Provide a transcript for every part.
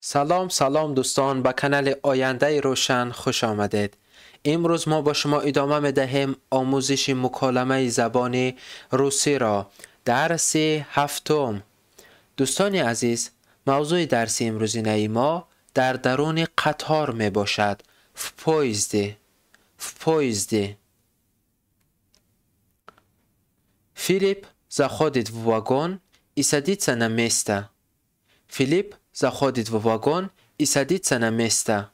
سلام دوستان، به کانال آینده روشن خوش آمدید. امروز ما با شما ادامه می‌دهیم آموزش مکالمه زبان روسی را. درس هفتم. دوستان عزیز، موضوع درس امروزینه ما در درون قطار می باشد. в поезде. Филипп заходит в вагон и садится на место. Филипп заходит в вагон и садится на место.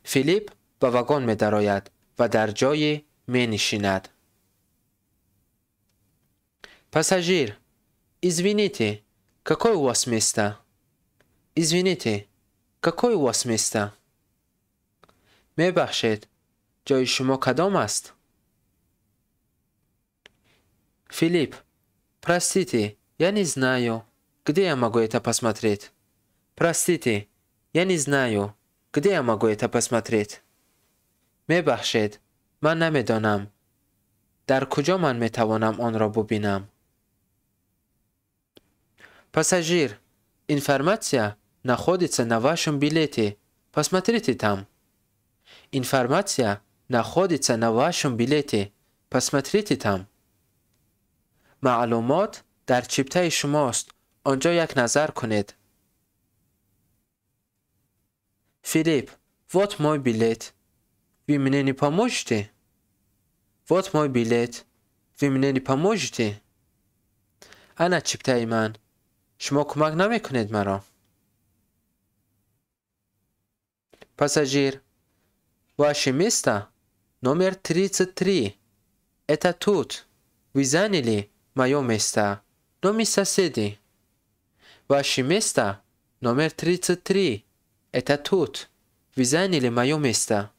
فیلیپ به واگن می درآید و در جای می نشیند. Пассажир, извините, какое у вас место? Извините, какое у вас место? می بخشید، جای شما کدام است؟ Филипп, простите, я не знаю, где я могу это посмотреть? Простите, я не знаю, где я могу это посмотреть? می بخشید، من نمیدانم. در کجا من می توانم آن را ببینم؟ Пассажир, информация находится на вашем билете. Посмотрите там. Информация находится на вашем билете. Посмотрите там. معلومات در چیپته شماست. آنجا یک نظر کنید. Филипп, вот мой билет. Вы мне не поможете? Вот мой билет. Вы мне не поможете? انا چیپته من. شما کمک نمی کنید مرا. Пассажир, ваше место номер 33. Это тут. Вы заняли мое место. Но мы соседи. Ваше место номер 33. Это тут. Вы заняли мое место.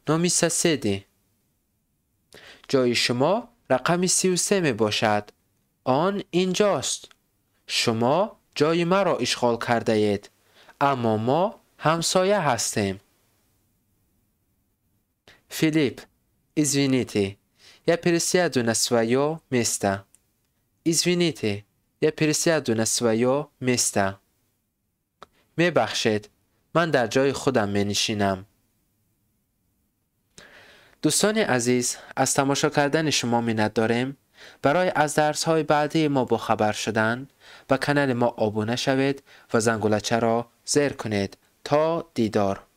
Но мы соседи. جای شما رقم 33 می باشد. آن اینجاست. شما جای مرا اشغال کرده اید. اما ما همسایه هستیم. Филипп, извините, я пересяду на свое место. Извините, я пересяду на свое место. می بخشید، من در جای خودم می نشینم. دوستان عزیز، از تماشا کردن شما منت داریم. برای از درس های بعدی ما با خبر شدن به کانال ما ابونه شوید و زنگولچه را زیر کنید. تا دیدار.